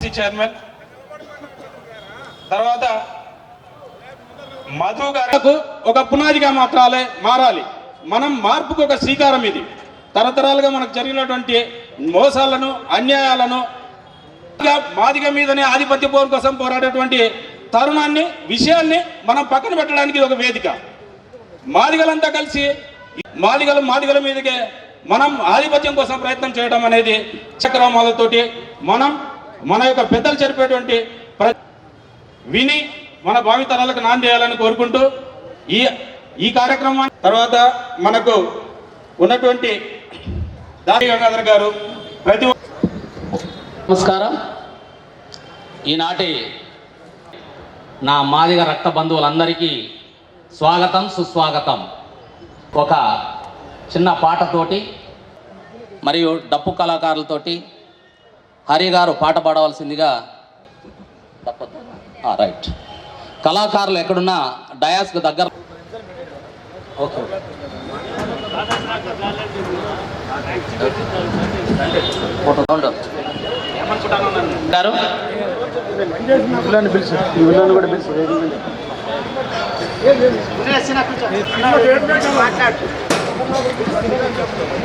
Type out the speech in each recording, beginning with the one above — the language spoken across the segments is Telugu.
పిసిసి చైర్మన్, తర్వాత మధు గారు ఒక పునాదిగా మారాలి. మనం మార్పుకు ఒక శ్రీకారం. ఇది తరతరాలుగా మనకు జరిగినటువంటి మోసాలను, అన్యాయాలను, మాదిగ మీదనే ఆధిపత్య పోరు కోసం పోరాడేటువంటి తరుణాన్ని, విషయాన్ని మనం పక్కన పెట్టడానికి ఒక వేదిక. మాదిగలంతా కలిసి మాదిగల మీదకే మనం ఆధిపత్యం కోసం ప్రయత్నం చేయడం అనేది చక్రమాలతోటి మనం మన యొక్క పెద్దలు జరిపేటువంటి విని మన భావితరాలకు నాంది చేయాలని కోరుకుంటూ ఈ కార్యక్రమాన్ని తర్వాత మనకు ఉన్నటువంటి దాడి గంగాధర్ గారు నమస్కారం. ఈనాటి నా మాదిగ రక్త బంధువులందరికీ స్వాగతం, సుస్వాగతం. ఒక చిన్న పాటతోటి మరియు డప్పు కళాకారులతోటి హరి గారు పాట పాడవలసిందిగా. రైట్, కళాకారులు ఎక్కడున్నా డయాస్కు దగ్గర. ఓకే, గారు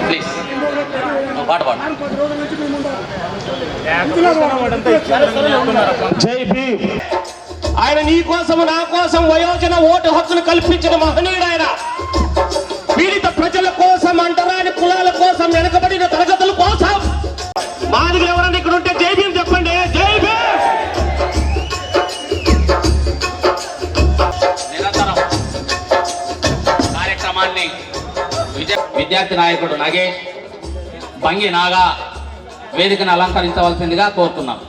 ప్లీజ్ పాట పాడు. జై భీమ్. ఆయన నీ కోసం నా కోసం వయోజన ఓటు హక్కును కల్పించిన మహనీయుడు ఆయన. పీడిత ప్రజల కోసం, అంటరాని కులాల కోసం, వెనుకబడిన తరగతుల కోసం. మాదిగలు ఎవరన్నా ఇక్కడ ఉంటే జై భీమ్ చెప్పండి. జై భీమ్. నిరంతరం కార్యక్రమాన్ని విద్యార్థి నాయకుడు నాగేష్ బంగి నాగా వేదికను అలంకరించవలసిందిగా కోరుతున్నాం.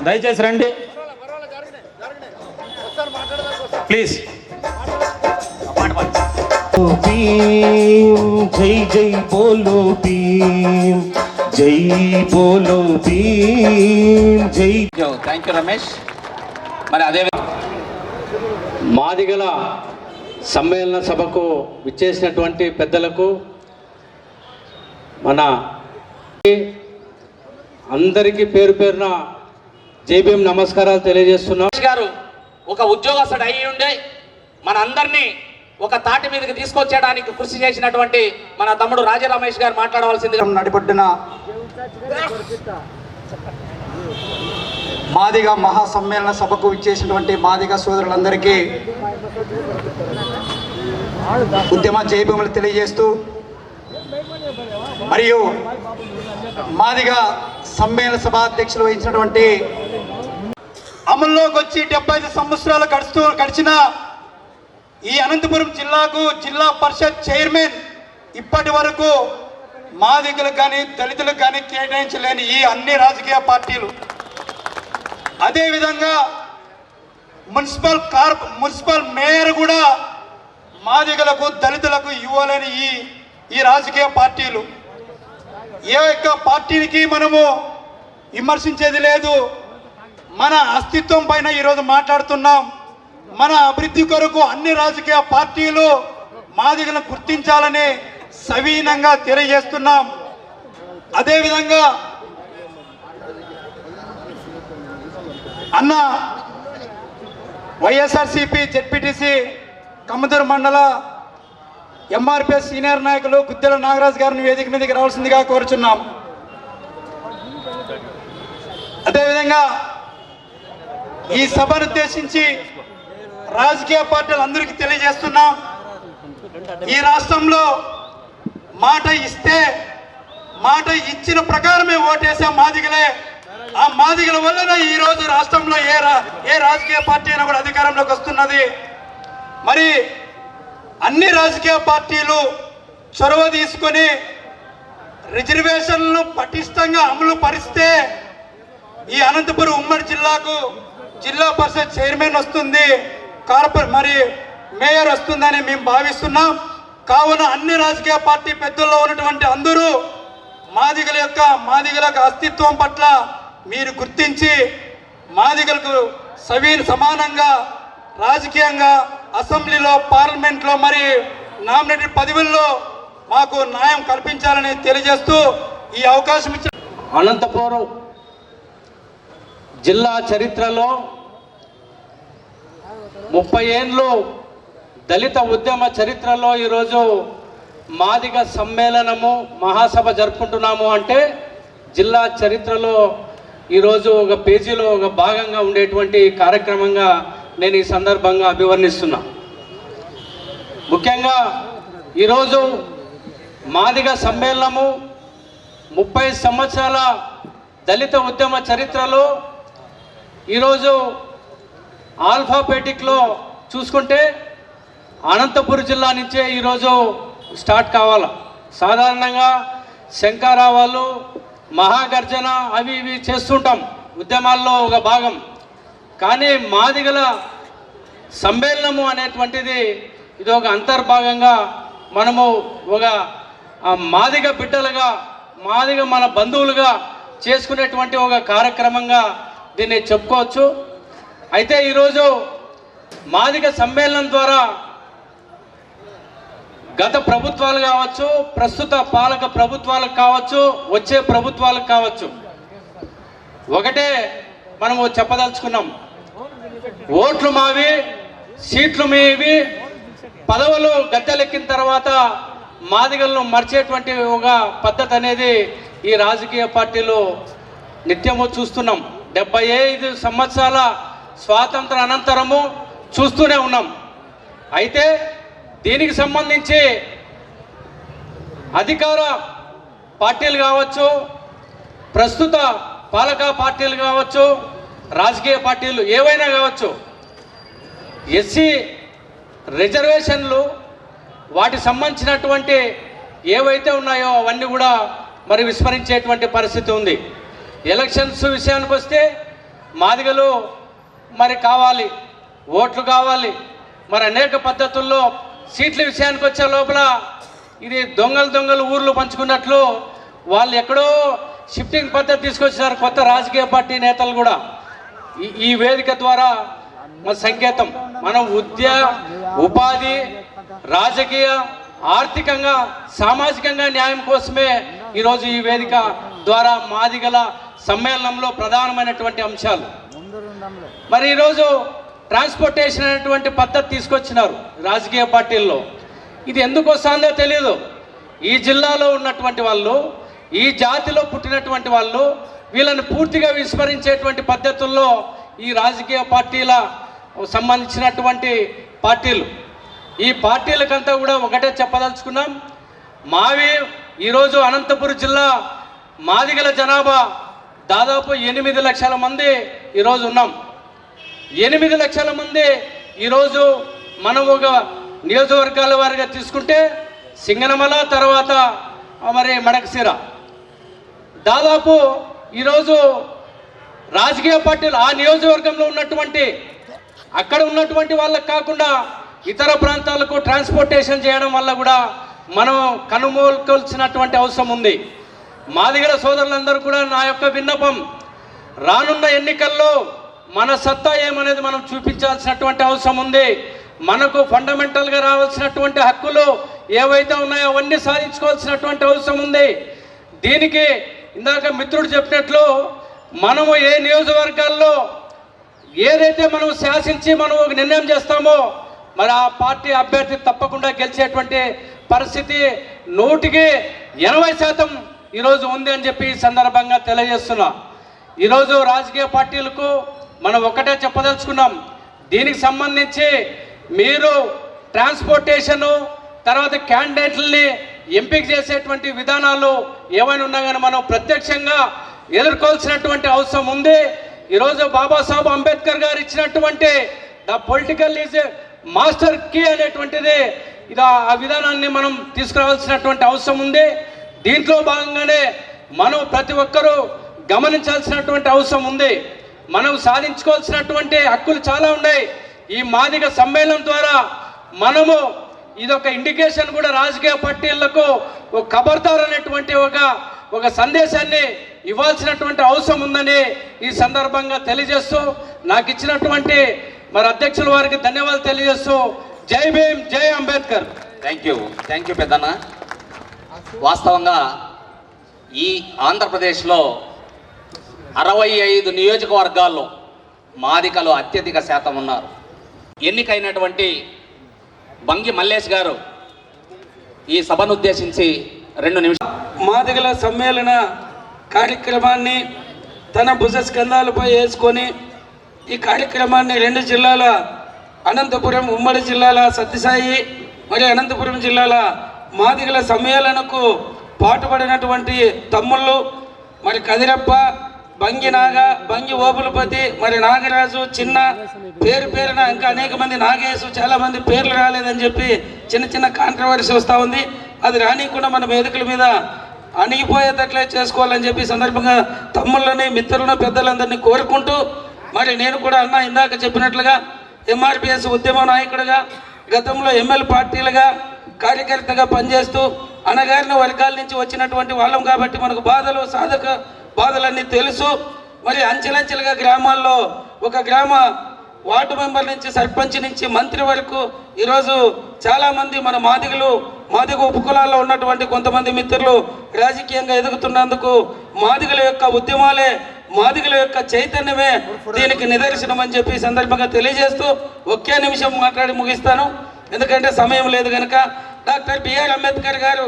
దయచేసి రండి ప్లీజ్. జై జై బోలో భీమ్, జై బోలో భీమ్, జై. Thank you Ramesh. మరి అదే మాదిగల సమ్మేళన సభకు విచ్చేసినటువంటి పెద్దలకు, మన అందరికీ పేరు పేరున జేబీఎం నమస్కారాలు తెలియజేస్తున్నాం. గారు ఒక ఉద్యోగస్తుడు అయి ఉండే మన అందరినీ ఒక తాటి మీదకి తీసుకొచ్చేయడానికి కృషి చేసినటువంటి మన తమ్ముడు రాజా రమేష్ గారు మాట్లాడవలసిందిగా. నడిపడిన మాదిగ మహాసమ్మేళన సభకు విచ్చేసినటువంటి మాదిగ సోదరులందరికీ ఉద్యమ జయభీములు తెలియజేస్తూ, మరియు మాదిగ సమ్మేళన సభ అధ్యక్షులు వహించినటువంటి అమల్లోకి వచ్చి 75 సంవత్సరాలు గడిచిన ఈ అనంతపురం జిల్లాకు జిల్లా పరిషత్ చైర్మన్ ఇప్పటి వరకు మాదిగలకు కానీ దళితులకు కానీ కేటాయించలేని ఈ అన్ని రాజకీయ పార్టీలు, అదేవిధంగా మున్సిపల్ మేయర్ కూడా మాదిగలకు దళితులకు ఇవ్వలేని ఈ రాజకీయ పార్టీలు. ఏ ఒక్క పార్టీకి మనము విమర్శించేది లేదు. మన అస్తిత్వం పైన ఈరోజు మాట్లాడుతున్నాం. మన అభివృద్ధి కొరకు అన్ని రాజకీయ పార్టీలు మాదిగలను గుర్తించాలని సవీనంగా తెలియజేస్తున్నాం. అదేవిధంగా అన్న వైఎస్ఆర్సిపి జెడ్పీటీసీ కమ్మదూరు మండల ఎంఆర్పిఎస్ సీనియర్ నాయకులు గుద్దెల నాగరాజు గారిని వేదిక మీదకి రావాల్సిందిగా కోరుచున్నాం. అదేవిధంగా ఈ సభను ఉద్దేశించి రాజకీయ పార్టీలు అందరికీ తెలియజేస్తున్నాం, ఈ రాష్ట్రంలో మాట ఇస్తే మాట ఇచ్చిన ప్రకారమే ఓటేసే మాదిగలే. ఆ మాదిగల వల్లనే ఈరోజు రాష్ట్రంలో ఏ రాజకీయ పార్టీ అయినా కూడా అధికారంలోకి వస్తున్నది. మరి అన్ని రాజకీయ పార్టీలు చొరవ తీసుకొని రిజర్వేషన్లను పటిష్టంగా అమలు పరిస్తే ఈ అనంతపురం ఉమ్మడి జిల్లాకు జిల్లా పరిషత్ చైర్మన్ వస్తుంది, మరి మేయర్ వస్తుందని మేము భావిస్తున్నాం. కావున అన్ని రాజకీయ పార్టీ పెద్దల్లో ఉన్నటువంటి అందరూ మాదిగలకు అస్తిత్వం పట్ల మీరు గుర్తించి మాదిగలకు సమానంగా రాజకీయంగా అసెంబ్లీలో, పార్లమెంట్లో, మరి నామినేటెడ్ పదవుల్లో మాకు న్యాయం కల్పించాలని తెలియజేస్తూ ఈ అవకాశం ఇచ్చిన అనంతపురం జిల్లా చరిత్రలో 30 ఏళ్ళు దళిత ఉద్యమ చరిత్రలో ఈరోజు మాదిగ సమ్మేళనము మహాసభ జరుపుకుంటున్నాము అంటే జిల్లా చరిత్రలో ఈరోజు ఒక పేజీలో ఒక భాగంగా ఉండేటువంటి కార్యక్రమంగా నేను ఈ సందర్భంగా అభివర్ణిస్తున్నా. ముఖ్యంగా ఈరోజు మాదిగ సమ్మేళనము 30 సంవత్సరాల దళిత ఉద్యమ చరిత్రలో ఈరోజు ఆల్ఫాబెటిక్లో చూసుకుంటే అనంతపురం జిల్లా నుంచే ఈరోజు స్టార్ట్ కావాలి. సాధారణంగా శంకరావాళ్ళు మహాగర్జన అవి ఇవి చేస్తుంటాం ఉద్యమాల్లో ఒక భాగం. కానీ మాదిగల సమ్మేళనము అనేటువంటిది ఇది ఒక అంతర్భాగంగా మనము ఒక మాదిగ బిడ్డలుగా మాదిగ మన బంధువులుగా చేసుకునేటువంటి ఒక కార్యక్రమంగా దీన్ని చెప్పుకోవచ్చు. అయితే ఈరోజు మాదిగ సమ్మేళనం ద్వారా గత ప్రభుత్వాలు కావచ్చు, ప్రస్తుత పాలక ప్రభుత్వాలకు కావచ్చు, వచ్చే ప్రభుత్వాలకు కావచ్చు, ఒకటే మనము చెప్పదలుచుకున్నాం. ఓట్లు మావి, సీట్లు మీవి, పదవులు గద్దెలెక్కిన తర్వాత మాదిగలను మర్చేటువంటి ఒక పద్ధతి అనేది ఈ రాజకీయ పార్టీలు నిత్యము చూస్తున్నాం. 75 సంవత్సరాల స్వాతంత్ర అనంతరము చూస్తూనే ఉన్నాం. అయితే దీనికి సంబంధించి అధికార పార్టీలు కావచ్చు, ప్రస్తుత పాలక పార్టీలు కావచ్చు, రాజకీయ పార్టీలు ఏవైనా కావచ్చు, ఎస్సీ రిజర్వేషన్లు వాటికి సంబంధించినటువంటి ఏవైతే ఉన్నాయో అవన్నీ కూడా మరి విస్మరించేటువంటి పరిస్థితి ఉంది. ఎలక్షన్స్ విషయానికి వస్తే మాదిగలు మరి కావాలి, ఓట్లు కావాలి, మరి అనేక పద్ధతుల్లో సీట్ల విషయానికి వచ్చే లోపల ఇది దొంగలు ఊర్లు పంచుకున్నట్లు వాళ్ళు ఎక్కడో షిఫ్టింగ్ పద్ధతి తీసుకొచ్చినారు కొత్త రాజకీయ పార్టీ నేతలు కూడా. ఈ వేదిక ద్వారా మన సంకేతం మనం ఉపాధి, రాజకీయ, ఆర్థికంగా, సామాజికంగా న్యాయం కోసమే ఈరోజు ఈ వేదిక ద్వారా మాదిగల సమ్మేళనంలో ప్రధానమైనటువంటి అంశాలు. మరి ఈరోజు ట్రాన్స్పోర్టేషన్ అనేటువంటి పద్ధతి తీసుకొచ్చినారు రాజకీయ పార్టీల్లో. ఇది ఎందుకు వస్తుందో తెలియదు. ఈ జిల్లాలో ఉన్నటువంటి వాళ్ళు, ఈ జాతిలో పుట్టినటువంటి వాళ్ళు వీళ్ళని పూర్తిగా విస్మరించేటువంటి పద్ధతుల్లో ఈ రాజకీయ పార్టీల సంబంధించినటువంటి పార్టీలు, ఈ పార్టీలకంతా కూడా ఒకటే చెప్పదలుచుకున్నాం. మావి ఈరోజు అనంతపురం జిల్లా మాదిగల జనాభా దాదాపు 8 లక్షల మంది ఈరోజు ఉన్నాం. 8 లక్షల మంది ఈరోజు మనం ఒక నియోజకవర్గాల వారిగా తీసుకుంటే సింగనమల, తర్వాత మరి మడకశిర, దాదాపు ఈరోజు రాజకీయ పార్టీలు ఆ నియోజకవర్గంలో ఉన్నటువంటి అక్కడ ఉన్నటువంటి వాళ్ళకు కాకుండా ఇతర ప్రాంతాలకు ట్రాన్స్పోర్టేషన్ చేయడం వల్ల కూడా మనం కనుమోల్కొల్సినటువంటి అవసరం ఉంది. మాదిగల సోదరులందరూ కూడా నా యొక్క విన్నపం, రానున్న ఎన్నికల్లో మన సత్తా ఏమనేది మనం చూపించాల్సినటువంటి అవసరం ఉంది. మనకు ఫండమెంటల్గా రావాల్సినటువంటి హక్కులు ఏవైతే ఉన్నాయో అవన్నీ సాధించుకోవాల్సినటువంటి అవసరం ఉంది. దీనికి ఇందాక మిత్రుడు చెప్పినట్లు మనము ఏ నియోజకవర్గాల్లో ఏదైతే మనం శాసించి మనం ఒక నిర్ణయం చేస్తామో మరి ఆ పార్టీ అభ్యర్థి తప్పకుండా గెలిచేటువంటి పరిస్థితి 100% ఈరోజు ఉంది అని చెప్పి ఈ సందర్భంగా తెలియజేస్తున్నా. ఈరోజు రాజకీయ పార్టీలకు మనం ఒకటే చెప్పదలుచుకున్నాం. దీనికి సంబంధించి మీరు ట్రాన్స్పోర్టేషను, తర్వాత క్యాండిడేట్లని ఎంపిక చేసేటువంటి విధానాలు ఏమైనా ఉన్నా కానీ మనం ప్రత్యక్షంగా ఎదుర్కోవాల్సినటువంటి అవసరం ఉంది. ఈరోజు బాబాసాహెబ్ అంబేద్కర్ గారు ఇచ్చినటువంటి the political is master key అనేటువంటిది ఇది ఆ విధానాన్ని మనం తీసుకురావాల్సినటువంటి అవసరం ఉంది. దీంట్లో భాగంగానే మనం ప్రతి ఒక్కరూ గమనించాల్సినటువంటి అవసరం ఉంది. మనం సాధించుకోవాల్సినటువంటి హక్కులు చాలా ఉన్నాయి. ఈ మాదిగ సమ్మేళనం ద్వారా మనము ఇదొక ఇండికేషన్ కూడా రాజకీయ పార్టీలకు ఒక ఖబర్దార్ అనేటువంటి ఒక సందేశాన్ని ఇవ్వాల్సినటువంటి అవసరం ఉందని ఈ సందర్భంగా తెలియజేస్తూ నాకు ఇచ్చినటువంటి మరి అధ్యక్షుల వారికి ధన్యవాదాలు తెలియజేస్తూ జై భీమ్, జై అంబేద్కర్. థ్యాంక్ యూ పెద్దన్న. వాస్తవంగా ఈ ఆంధ్రప్రదేశ్లో 65 నియోజకవర్గాల్లో మాదికలు అత్యధిక శాతం ఉన్నారు. ఎన్నికైనటువంటి బంగి మల్లేష్ గారు ఈ సభను ఉద్దేశించి 2 నిమిషాలు. మాదిగల సమ్మేళన కార్యక్రమాన్ని తన భుజ స్కంధాలపై వేసుకొని ఈ కార్యక్రమాన్ని 2 జిల్లాల అనంతపురం, ఉమ్మడి జిల్లాల సత్యసాయి మరియు అనంతపురం జిల్లాల మాదిగల సమ్మేళనకు పాటుపడినటువంటి తమ్ముళ్ళు మరి కదిరప్ప, బంగి నాగ, బంగి ఓపులపతి, మరి నాగరాజు, చిన్న పేరున ఇంకా అనేక మంది, నాగేశు, చాలా మంది పేర్లు రాలేదని చెప్పి చిన్న కాంట్రవర్సీ వస్తూ ఉంది. అది రానికుండా మన వేదికల మీద అణిగిపోయేటట్లే చేసుకోవాలని చెప్పి సందర్భంగా తమ్ముళ్ళని, మిత్రులను, పెద్దలందరినీ కోరుకుంటూ, మరి నేను కూడా అన్న ఇందాక చెప్పినట్లుగా ఎంఆర్పిఎస్ ఉద్యమ నాయకుడిగా, గతంలో ఎమ్మెల్యే పార్టీలుగా కార్యకర్తగా పనిచేస్తూ అణగారిన వర్గాల నుంచి వచ్చినటువంటి వాళ్ళం కాబట్టి మనకు బాధలన్నీ తెలుసు. మరి అంచెలంచెలుగా గ్రామాల్లో ఒక గ్రామ వార్డు మెంబర్ నుంచి, సర్పంచ్ నుంచి, మంత్రి వరకు ఈరోజు చాలామంది మన మాదిగ ఉపకులాల్లో ఉన్నటువంటి కొంతమంది మిత్రులు రాజకీయంగా ఎదుగుతున్నందుకు మాదిగల యొక్క ఉద్యమాలే, మాదిగల యొక్క చైతన్యమే దీనికి నిదర్శనం అని చెప్పి సందర్భంగా తెలియజేస్తూ ఒకే నిమిషం మాట్లాడి ముగిస్తాను, ఎందుకంటే సమయం లేదు కనుక. డాక్టర్ బిఆర్ అంబేద్కర్ గారు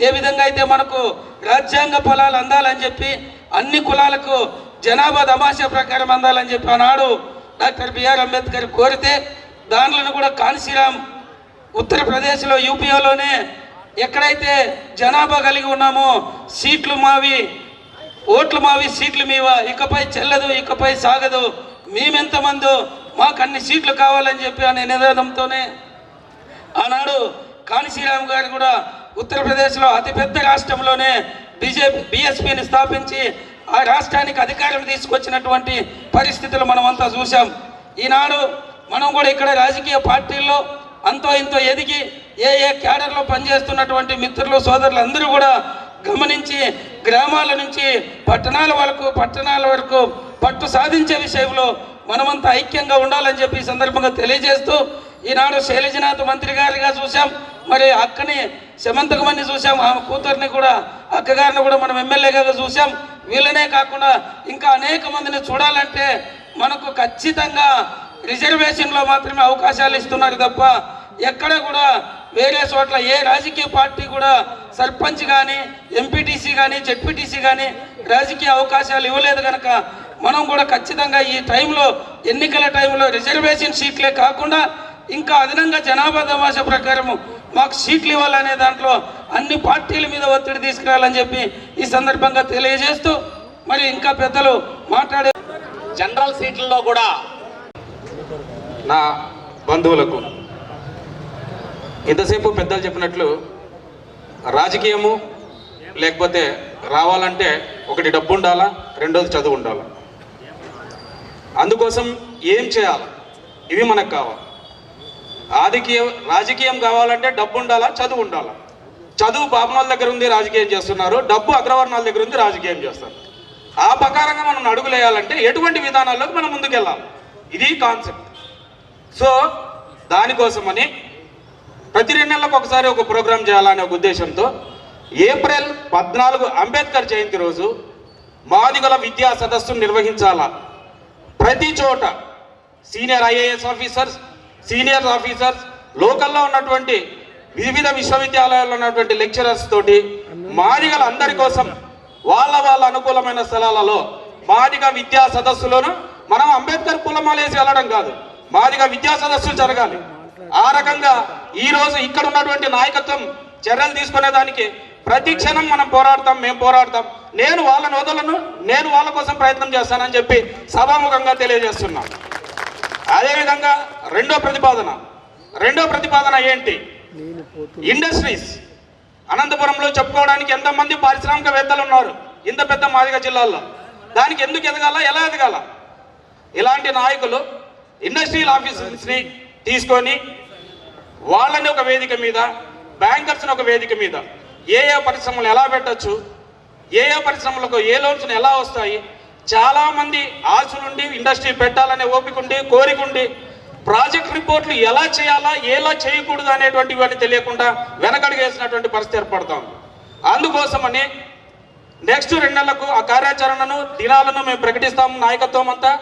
ఏ విధంగా అయితే మనకు రాజ్యాంగ ఫలాలు అందాలని చెప్పి, అన్ని కులాలకు జనాభా తమాషా ప్రకారం అందాలని చెప్పి ఆనాడు డాక్టర్ బిఆర్ అంబేద్కర్ కోరితే, దానిలో కూడా కాన్సీరామ్ ఉత్తరప్రదేశ్లో యూపీలోనే ఎక్కడైతే జనాభా కలిగి ఉన్నామో సీట్లు మావి, ఓట్లు మావి, సీట్లు మీవా, ఇకపై చెల్లదు, ఇకపై సాగదు, మేమెంతమందో మాకు అన్ని సీట్లు కావాలని చెప్పి అనే నినాదంతోనే ఆనాడు కాన్సీరామ్ గారు కూడా ఉత్తరప్రదేశ్లో అతిపెద్ద రాష్ట్రంలోనే బీఎస్పీని స్థాపించి ఆ రాష్ట్రానికి అధికారం తీసుకొచ్చినటువంటి పరిస్థితులు మనమంతా చూసాం. ఈనాడు మనం కూడా ఇక్కడ రాజకీయ పార్టీల్లో అంతో ఇంతో ఎదిగి ఏ క్యాడర్లో పనిచేస్తున్నటువంటి మిత్రులు, సోదరులు అందరూ కూడా గమనించి గ్రామాల నుంచి పట్టణాల వరకు పట్టు సాధించే విషయంలో మనమంతా ఐక్యంగా ఉండాలని చెప్పి ఈ సందర్భంగా తెలియజేస్తూ, ఈనాడు శైలజనాథ్ మంత్రి గారిగా చూసాం, మరి అక్కని శమంతకమని చూసాం, ఆమె కూతుర్ని కూడా, అక్కగారిని కూడా మనం ఎమ్మెల్యేగా చూసాం. వీళ్ళనే కాకుండా ఇంకా అనేక మందిని చూడాలంటే మనకు ఖచ్చితంగా రిజర్వేషన్లో మాత్రమే అవకాశాలు ఇస్తున్నారు తప్ప ఎక్కడ కూడా వేరే చోట్ల ఏ రాజకీయ పార్టీ కూడా సర్పంచ్ కానీ, ఎంపీటీసీ కానీ, జెడ్పీటీసీ కానీ రాజకీయ అవకాశాలు ఇవ్వలేదు కనుక మనం కూడా ఖచ్చితంగా ఈ టైంలో, ఎన్నికల టైంలో రిజర్వేషన్ సీట్లే కాకుండా ఇంకా అదనంగా జనాభా తమాషా ప్రకారము మాకు సీట్లు ఇవ్వాలనే దాంట్లో అన్ని పార్టీల మీద ఒత్తిడి తీసుకురావాలని చెప్పి ఈ సందర్భంగా తెలియజేస్తూ, మరి ఇంకా పెద్దలు మాట్లాడే జనరల్ సీట్లలో కూడా నా బంధువులకు ఇంతసేపు పెద్దలు చెప్పినట్లు రాజకీయము లేకపోతే రావాలంటే ఒకటి డబ్బు ఉండాలా, రెండోది చదువు ఉండాలా. అందుకోసం ఏం చేయాలి, ఇవి మనకు కావాలి. రాజకీయం కావాలంటే డబ్బు ఉండాలా, చదువు ఉండాలా. చదువు బాబునాల దగ్గర ఉంది, రాజకీయం చేస్తున్నారు. డబ్బు అగ్రవర్ణాల దగ్గర ఉంది, రాజకీయం చేస్తారు. ఆ ప్రకారంగా మనం అడుగులేయాలంటే ఎటువంటి విధానాల్లోకి మనం ముందుకెళ్ళాలి, ఇది కాన్సెప్ట్. సో దానికోసమని ప్రతి 2 నెలలకు ఒకసారి ఒక ప్రోగ్రాం చేయాలనే ఒక ఉద్దేశంతో ఏప్రిల్ 14 అంబేద్కర్ జయంతి రోజు మాదిగల విద్యా సదస్సును నిర్వహించాలా. ప్రతి చోట senior IAS officers, senior officers, లోకల్లో ఉన్నటువంటి వివిధ విశ్వవిద్యాలయాల్లో ఉన్నటువంటి లెక్చరర్స్ తోటి మాదిగల అందరి కోసం వాళ్ళ అనుకూలమైన స్థలాలలో మాదిగ విద్యా సదస్సులోను మనం అంబేద్కర్ కులమాలేసి వెళ్ళడం కాదు, మాదిగ విద్యా సదస్సులు జరగాలి. ఆ రకంగా ఈరోజు ఇక్కడ ఉన్నటువంటి నాయకత్వం చర్యలు తీసుకునేదానికి ప్రతి క్షణం మనం మేము పోరాడతాం. నేను వాళ్ళని వదలను, నేను వాళ్ళ కోసం ప్రయత్నం చేస్తానని చెప్పి సభాముఖంగా తెలియజేస్తున్నాం. అదేవిధంగా రెండో ప్రతిపాదన ఏంటి, ఇండస్ట్రీస్. అనంతపురంలో చెప్పుకోవడానికి ఎంతమంది పారిశ్రామికవేత్తలు ఉన్నారు ఇంత పెద్ద మాదిగ జిల్లాల్లో. దానికి ఎందుకు ఎదగాల, ఎలా ఎదగాల? ఇలాంటి నాయకులు ఇండస్ట్రియల్ ఆఫీసర్స్ని తీసుకొని వాళ్ళని ఒక వేదిక మీద, బ్యాంకర్స్ని ఒక వేదిక మీద ఏ పరిశ్రమలు ఎలా పెట్టచ్చు, ఏ పరిశ్రమలకు ఏ లోన్స్ ఎలా వస్తాయి, చాలామంది ఆశలుండి ఇండస్ట్రీ పెట్టాలనే ఓపిక ఉండి, కోరిక ఉండి, ప్రాజెక్ట్ రిపోర్ట్లు ఎలా చేయాలా, ఎలా చేయకూడదు అనేటువంటివన్నీ తెలియకుండా వెనకడుగేసినటువంటి పరిస్థితి ఏర్పడతాం. అందుకోసమని నెక్స్ట్ 2 నెలలకు ఆ కార్యాచరణను దినాలను మేము ప్రకటిస్తాము. నాయకత్వం అంతా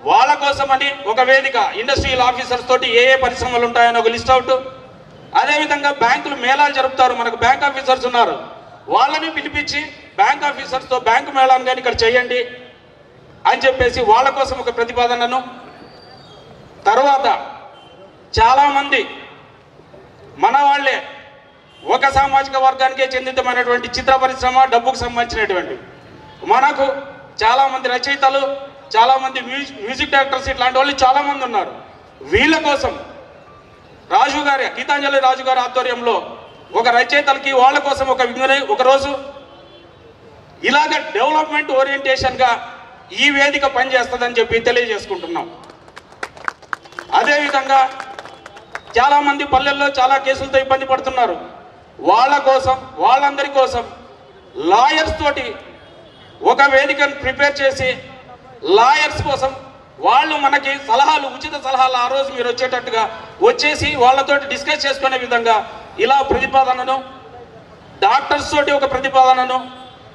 వాళ్ళ కోసమని ఒక వేదిక, ఇండస్ట్రియల్ ఆఫీసర్స్ తోటి ఏ పరిశ్రమలు ఉంటాయని ఒక లిస్ట్ అవుట్. అదేవిధంగా బ్యాంకులు మేళాలు జరుపుతారు, మనకు బ్యాంక్ ఆఫీసర్స్ ఉన్నారు, వాళ్ళని పిలిపించి బ్యాంక్ ఆఫీసర్స్తో బ్యాంకు మేళాను కానీ ఇక్కడ చేయండి అని చెప్పేసి వాళ్ళ కోసం ఒక ప్రతిపాదనను. తర్వాత చాలామంది మన వాళ్ళే ఒక సామాజిక వర్గానికే చెందితమైనటువంటి చిత్ర పరిశ్రమ, డబ్బుకు సంబంధించినటువంటి మనకు చాలామంది రచయితలు, చాలామంది మ్యూజిక్ డైరెక్టర్స్ ఇట్లాంటి వాళ్ళు చాలామంది ఉన్నారు. వీళ్ళ కోసం రాజు గారి, గీతాంజలి రాజు గారి ఆధ్వర్యంలో ఒక రచయితలకి వాళ్ళ కోసం ఒక రోజు ఇలాగ డెవలప్మెంట్ ఓరియంటేషన్గా ఈ వేదిక పనిచేస్తుందని చెప్పి తెలియజేసుకుంటున్నాం. అదేవిధంగా చాలామంది పల్లెల్లో చాలా కేసులతో ఇబ్బంది పడుతున్నారు. వాళ్ళ కోసం, వాళ్ళందరి కోసం లాయర్స్ తోటి ఒక వేదికను ప్రిపేర్ చేసి లాయర్స్ కోసం వాళ్ళు మనకి సలహాలు, ఉచిత సలహాలు ఆ రోజు మీరు వచ్చేటట్టుగా వచ్చేసి వాళ్ళతోటి డిస్కస్ చేసుకునే విధంగా ఇలా ప్రతిపాదనను, డాక్టర్స్ తోటి ఒక ప్రతిపాదనను,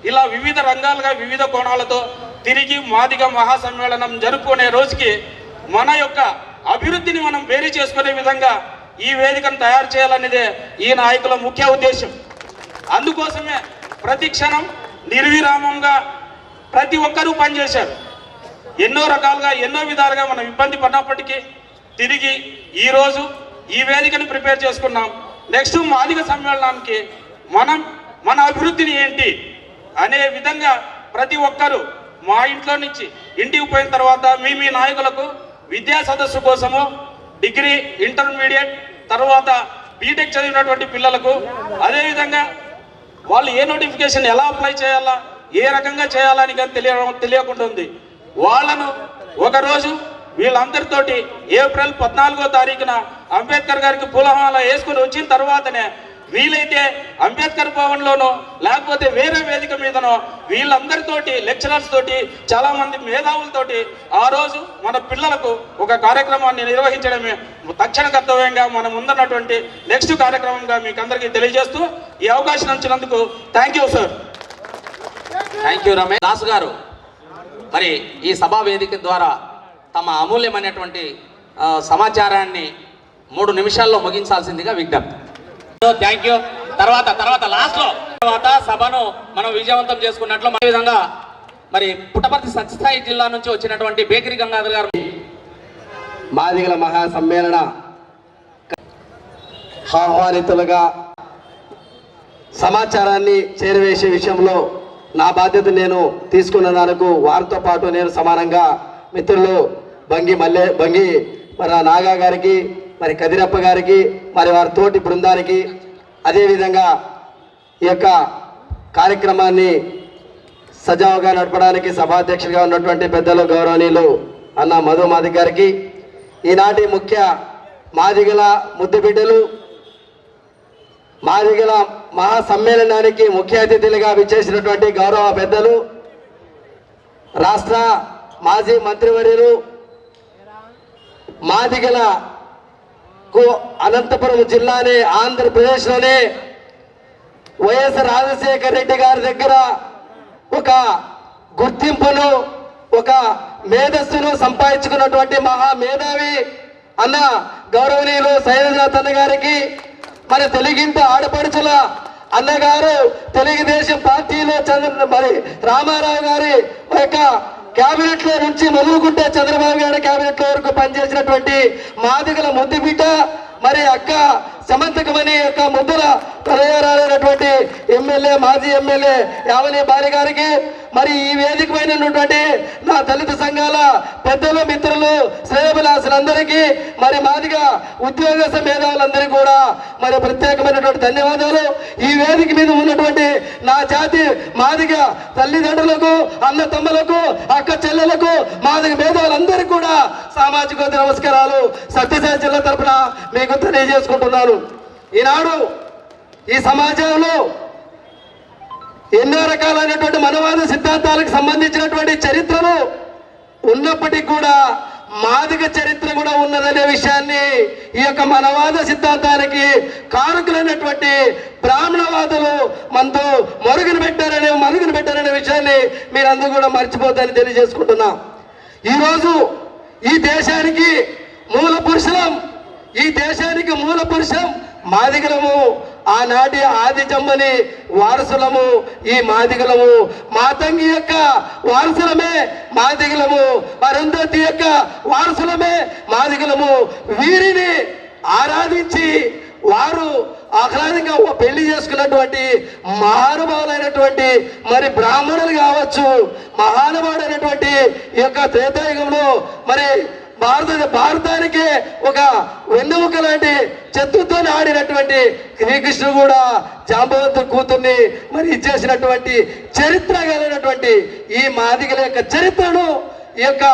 ఇలా వివిధ రంగాలుగా వివిధ కోణాలతో తిరిగి మాదిగ మహాసమ్మేళనం జరుపుకునే రోజుకి మన యొక్క అభివృద్ధిని మనం వేరు చేసుకునే విధంగా ఈ వేదికను తయారు చేయాలనేదే ఈ నాయకుల ముఖ్య ఉద్దేశం. అందుకోసమే ప్రతి క్షణం నిర్విరామంగా ప్రతి ఒక్కరూ పనిచేశారు. ఎన్నో రకాలుగా, ఎన్నో విధాలుగా మనం ఇబ్బంది పడినప్పటికీ తిరిగి ఈరోజు ఈ వేదికను ప్రిపేర్ చేసుకున్నాం. నెక్స్ట్ మాదిగ సమ్మేళనానికి మన అభివృద్ధిని ఏంటి అనే విధంగా ప్రతి ఒక్కరూ మా ఇంట్లో నుంచి ఇంటికి పోయిన తర్వాత మీ నాయకులకు విద్యా సదస్సు కోసము డిగ్రీ, ఇంటర్మీడియట్, తర్వాత బీటెక్ చదివినటువంటి పిల్లలకు, అదేవిధంగా వాళ్ళు ఏ నోటిఫికేషన్ ఎలా అప్లై చేయాలా, ఏ రకంగా చేయాలని కానీ తెలియకుండా ఉంది. వాళ్ళను ఒకరోజు వీళ్ళందరితోటి ఏప్రిల్ 14వ తారీఖున అంబేద్కర్ గారికి పూలమాల వేసుకుని వచ్చిన తర్వాతనే వీలైతే అంబేద్కర్ భవన్లోనో లేకపోతే వేరే వేదిక మీదనో వీళ్ళందరితోటి, లెక్చరర్స్ తోటి, చాలామంది మేధావులతోటి ఆ రోజు మన పిల్లలకు ఒక కార్యక్రమాన్ని నిర్వహించడమే తక్షణ కర్తవ్యంగా మనం ముందున్నటువంటి నెక్స్ట్ కార్యక్రమంగా మీకు అందరికీ తెలియజేస్తూ ఈ అవకాశం ఇచ్చినందుకు thank you sir. Thank you Ramesh. Dasu గారు మరి ఈ సభా వేదిక ద్వారా తమ అమూల్యమైనటువంటి సమాచారాన్ని 3 నిమిషాల్లో ముగించాల్సిందిగా విజ్ఞప్తి. Thank you. తర్వాత లాస్ట్లో సభను మనం విజయవంతం చేసుకున్నట్లు ఈ విధంగా మరి పుట్టపర్తి సత్యసాయి జిల్లా నుంచి వచ్చినటువంటి బేకరీ గంగాధర్ గారు మాదిగల మహాసమ్మేళన ఆహ్వానితులుగా సమాచారాన్ని చేరవేసే విషయంలో నా బాధ్యత నేను తీసుకున్నందుకు వారితో పాటు నేను సమానంగా మిత్రులు బంగి మరి నాగా గారికి, మరి కదిరప్ప గారికి, మరి వారి తోటి బృందానికి, అదేవిధంగా ఈ యొక్క కార్యక్రమాన్ని సజావుగా నడపడానికి సభాధ్యక్షుడిగా ఉన్నటువంటి పెద్దలు గౌరవనీయులు అన్న మధు మాదిగ గారికి, ఈనాటి ముఖ్య మాదిగల ముద్దుబిడ్డలు మాదిగల మహాసమ్మేళనానికి ముఖ్య అతిథులుగా విచ్చేసినటువంటి గౌరవ పెద్దలు, రాష్ట్ర మాజీ మంత్రివర్యులు, మాదిగలకు అనంతపురం జిల్లానే ఆంధ్రప్రదేశ్లోనే వైఎస్ రాజశేఖర రెడ్డి గారి దగ్గర ఒక గుర్తింపును, ఒక మేధస్సును సంపాదించుకున్నటువంటి మహా మేధావి అన్న గౌరవనీయులు సైయద్నాథ్ అన్న గారికి, మరి తెలుగింటి ఆడపడుచుల అన్నగారు తెలుగుదేశం పార్టీలో మరి రామారావు గారి యొక్క క్యాబినెట్ లో నుంచి మొదలుకుంటే చంద్రబాబు గారి క్యాబినెట్ లో వరకు పనిచేసినటువంటి మాదిగల ముద్దు బిడ్డ, మరి అక్క సమంతకమని యొక్క ముద్దుల తలయారైనటువంటి ఎమ్మెల్యే, మాజీ ఎమ్మెల్యే యావని బాలి గారికి, మరి ఈ వేదిక పైన ఉన్నటువంటి నా దళిత సంఘాల పెద్దలు, మిత్రులు, శ్రేయోభిలాసులందరికీ, మరి మాదిగ ఉద్యోగ మేధావులందరికీ కూడా మరి ప్రత్యేకమైనటువంటి ధన్యవాదాలు. ఈ వేదిక మీద ఉన్నటువంటి నా జాతి మాదిగ తల్లిదండ్రులకు, అన్న తమ్ములకు, అక్క చెల్లెలకు, మాదిగ మేధావులందరికీ కూడా సామాజిక నమస్కారాలు సత్యసాయి జిల్లా తరఫున మీకు తెలియజేసుకుంటున్నాను. ఈనాడు ఈ సమాజంలో ఎన్నో రకాలైనటువంటి మనవాద సిద్ధాంతాలకు సంబంధించినటువంటి చరిత్రలు ఉన్నప్పటికీ కూడా మాదిగ చరిత్ర కూడా ఉన్నదనే విషయాన్ని ఈ యొక్క మనవాద సిద్ధాంతానికి కారకులైనటువంటి బ్రాహ్మణవాదులు మనతో మరుగున పెట్టారనే విషయాన్ని మీరందరూ కూడా మర్చిపోతారని తెలియజేసుకుంటున్నాం. ఈరోజు ఈ దేశానికి మూల పురుషం మాదిగలము. ఆనాటి ఆది జమ్మని వారసులము ఈ మాదిగలము. మాతంగి యొక్క వారసులమే మాదిగలము. అరుంధతి యొక్క వారసులమే మాదిగలము. వీరిని ఆరాధించి వారు ఆహ్లాదంగా పెళ్లి చేసుకున్నటువంటి మహానుభావులైనటువంటి మరి బ్రాహ్మణులు కావచ్చు, మహానుభావుడైనటువంటి ఈ యొక్క త్రేతాయుగంలో మరి భారతానికి ఒక వెన్నెముక లాంటి చతుర్థతో ఆడినటువంటి శ్రీకృష్ణుడు కూడా జాంబవంతుడి కూతుర్ని మరి ఇచ్చేసినటువంటి చరిత్ర కలిగినటువంటి ఈ మాదిగల యొక్క చరిత్రను ఈ యొక్క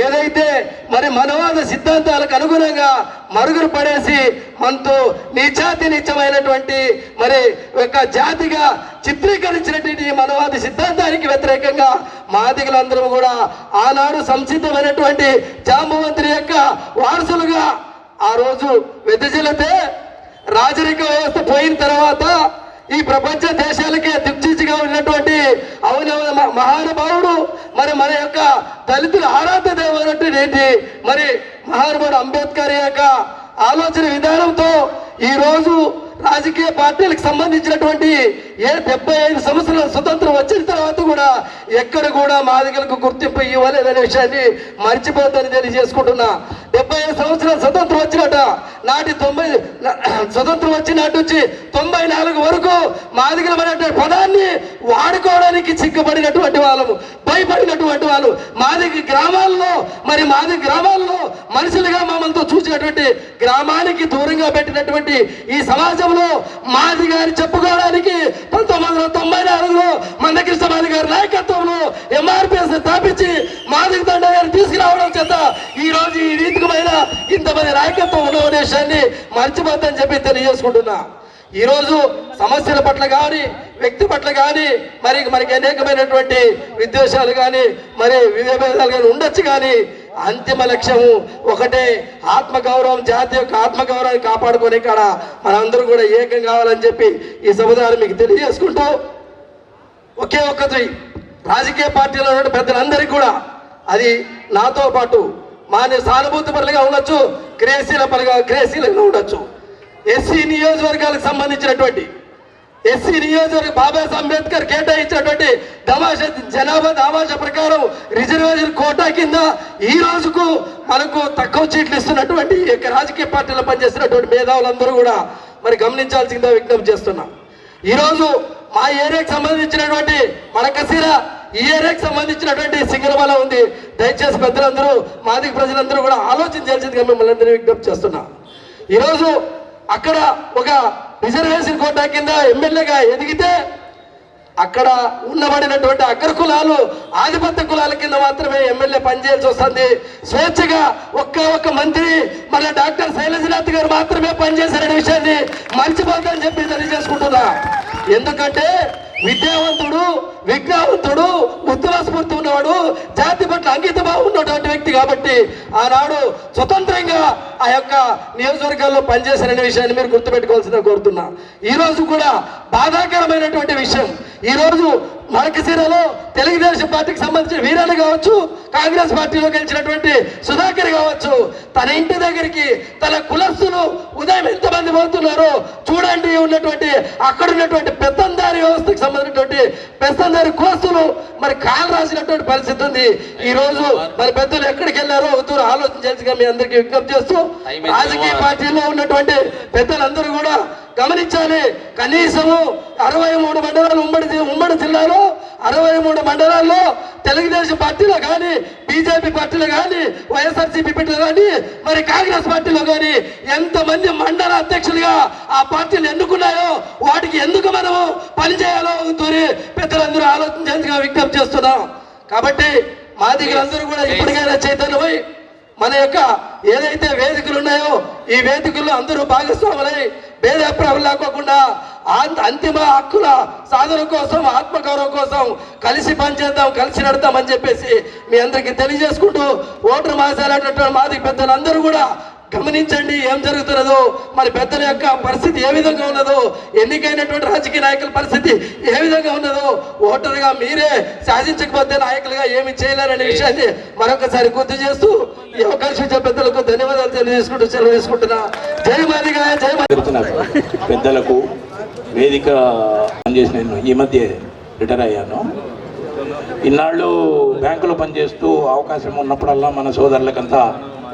ఏదైతే మరి మనవాద సిద్ధాంతాలకు అనుగుణంగా మరుగున పడేసి మనతో నీచమైనటువంటి మరి యొక్క జాతిగా చిత్రీకరించినటువంటి ఈ మనవాద సిద్ధాంతానికి వ్యతిరేకంగా మాదిగలందరూ కూడా ఆనాడు సంసిద్ధమైనటువంటి జాంబవంతుని యొక్క వారసులుగా ఆ రోజు వెదజల్లితే రాజరిక వ్యవస్థ పోయిన తర్వాత ఈ ప్రపంచ దేశాలకే దిక్సూచిగా ఉన్నటువంటి మహానుభావుడు మరి మన యొక్క దళితుల ఆరాధ్య దేవుడు మరి మహానుభావుడు అంబేద్కర్ యొక్క ఆలోచన విధానంతో ఈ రోజు రాజకీయ పార్టీలకు సంబంధించినటువంటి 75 సంవత్సరాల స్వతంత్రం వచ్చిన తర్వాత కూడా ఎక్కడ కూడా మాదిగలకు గుర్తింపు ఇవ్వలేదనే విషయాన్ని మర్చిపోతానని తెలియజేసుకుంటున్నా. 75 సంవత్సరాల స్వతంత్రం వచ్చినట నాటి స్వతంత్రం వచ్చినట్టు నుంచి 94 వరకు మాదిగలమైనటువంటి పదాన్ని వాడుకోవడానికి సిగ్గుపడినటువంటి వాళ్ళము, భయపడినటువంటి వాళ్ళు మాదిగ గ్రామాల్లో మనుషులుగా మమ్మల్ని చూసినటువంటి గ్రామానికి దూరంగా పెట్టినటువంటి ఈ సమాజంలో మాది గారి చెప్పుకోవడానికి 1994లో మందకృష్ణ మాది గారి నాయకత్వంలో ఎంఆర్పిఎస్ స్థాపించి మాదిగ దండ గారిని తీసుకురావడం చేత ఈ రోజు ఈ రీతికమైన ఇంతమంది నాయకత్వం ఉన్న విషయాన్ని మర్చిపోద్దని చెప్పి తెలియజేసుకుంటున్నా. ఈరోజు సమస్యల పట్ల కానీ వ్యక్తి పట్ల కానీ మనకి అనేకమైనటువంటి విద్వేషాలు కానీ మరి విభేదాలు కానీ ఉండొచ్చు, కానీ అంతిమ లక్ష్యము ఒకటే, ఆత్మగౌరవం. జాతి యొక్క ఆత్మగౌరవాన్ని కాపాడుకునే కాడ మనందరూ కూడా ఏకం కావాలని చెప్పి ఈ సముదాయం మీకు తెలియజేసుకుంటూ, ఒకే ఒక్కటి రాజకీయ పార్టీలో ఉన్న పెద్దలందరికీ కూడా అది నాతో పాటు సానుభూతి పరులుగా ఉండొచ్చు, క్రియాశీలంగా ఉండొచ్చు. ఎస్సీ నియోజకవర్గాలకు సంబంధించినటువంటి బాబాసాహెబ్ అంబేద్కర్ కేటాయించినటువంటి జనాభా దామాషా ప్రకారం రిజర్వేషన్ కోటా కింద ఈ రోజుకు మనకు తక్కువ సీట్లు ఇస్తున్నటువంటి రాజకీయ పార్టీలో పనిచేస్తున్నటువంటి మేధావులందరూ కూడా మరి గమనించాల్సిందిగా విజ్ఞప్తి చేస్తున్నా. ఈరోజు మా ఏరియాకి సంబంధించినటువంటి మన కసీరా ఈ ఏరియాకి సంబంధించినటువంటి సింగరబల ఉంది. దయచేసి పెద్దలందరూ మాదిగ ప్రజలందరూ కూడా ఆలోచించాల్సిందిగా మిమ్మల్ని అందరినీ విజ్ఞప్తి చేస్తున్నా. ఈరోజు అక్కడ ఒక రిజర్వేషన్ కోటా కింద ఎమ్మెల్యేగా ఎదిగితే అక్కడ ఉన్నబడినటువంటి అగ్ర కులాలు ఆధిపత్య కులాల కింద మాత్రమే ఎమ్మెల్యే పనిచేయాల్సి వస్తుంది. స్వేచ్ఛగా ఒక్క మంత్రి మళ్ళీ డాక్టర్ శైలజనాథ్ గారు మాత్రమే పనిచేశారనే విషయాన్ని మర్చిపోతారని చెప్పి తెలియజేసుకుంటున్నా. ఎందుకంటే విద్యావంతుడు, విజ్ఞావంతుడు, ఉత్తమ స్ఫూర్తి ఉన్నవాడు, జాతి పట్ల అంకిత భావం ఉన్నటువంటి వ్యక్తి కాబట్టి ఆనాడు స్వతంత్రంగా ఆ యొక్క నియోజకవర్గాల్లో పనిచేశారనే విషయాన్ని మీరు గుర్తుపెట్టుకోవాల్సిందిగా కోరుతున్నా. ఈ రోజు కూడా బాధాకరమైనటువంటి విషయం, ఈ రోజు మడకశిరలో తెలుగుదేశం పార్టీకి సంబంధించిన వీరాలు కావచ్చు, కాంగ్రెస్ పార్టీలో గెలిచినటువంటి సుధాకర్ కావచ్చు, తన ఇంటి దగ్గరికి తన కులస్తులు ఉదయం ఎంతమంది పోతున్నారో చూడండి. ఉన్నటువంటి అక్కడ ఉన్నటువంటి పెత్తందారి వ్యవస్థకు సంబంధించినటువంటి పెత్తందారి కులస్తులు మరి కాలు రాసినటువంటి పరిస్థితి ఉంది. ఈ రోజు మరి పెద్దలు ఎక్కడికి వెళ్ళారో ఒకరు ఆలోచించాల్సిగా మీ అందరికీ విజ్ఞప్తి చేస్తూ, రాజకీయ పార్టీలో ఉన్నటువంటి పెద్దలందరూ కూడా గమనించాలి. కనీసము 63 మండలాలు ఉమ్మడి జిల్లాలో 63 మండలాల్లో తెలుగుదేశం పార్టీలో కానీ, బీజేపీ పార్టీలో కానీ, వైఎస్ఆర్సీపీ పార్టీలో కానీ, మరి కాంగ్రెస్ పార్టీలో కానీ ఎంతమంది మండల అధ్యక్షులుగా ఆ పార్టీలు ఎన్నుకున్నాయో వాటికి ఎందుకు మనము పనిచేయాలో పెద్దలందరూ ఆలోచించేందుకు విజ్ఞప్తి చేస్తున్నాం. కాబట్టి మాదిగలందరూ కూడా ఇప్పటికైనా చైతన్యమై మన యొక్క ఏదైతే వేదికలు ఉన్నాయో ఈ వేదికల్లో అందరూ భాగస్వాములై భేదాభిప్రాయాలు లేకోకుండా అంతిమ హక్కుల సాధన కోసం, ఆత్మగౌరవం కోసం కలిసి పనిచేద్దాం, కలిసి నడుద్దామని చెప్పేసి మీ అందరికీ తెలియజేసుకుంటూ, ఓటర్ మహాశైలైనటువంటి మాదిగ పెద్దలందరూ కూడా గమనించండి ఏం జరుగుతున్నదో, మరి పెద్దల యొక్క పరిస్థితి ఏ విధంగా ఉన్నదో, ఎన్నికైనటువంటి రాజకీయ నాయకుల పరిస్థితి ఏ విధంగా ఉన్నదో, ఓటర్గా మీరే శాసించకపోతే నాయకులుగా ఏమి చేయలేరనే విషయాన్ని మరొకసారి గుర్తు చేస్తూ ఈ అవకాశం ఇచ్చే పెద్దలకు ధన్యవాదాలు తెలియజేసుకుంటూ సెలవు తీసుకుంటున్నా. జై మాదిగ, జై పెద్దలకు వేదిక పనిచేసి నేను ఈ మధ్య రిటైర్ అయ్యాను. ఇన్నాళ్ళు బ్యాంకులో పనిచేస్తూ అవకాశం ఉన్నప్పుడల్లా మన సోదరులకంతా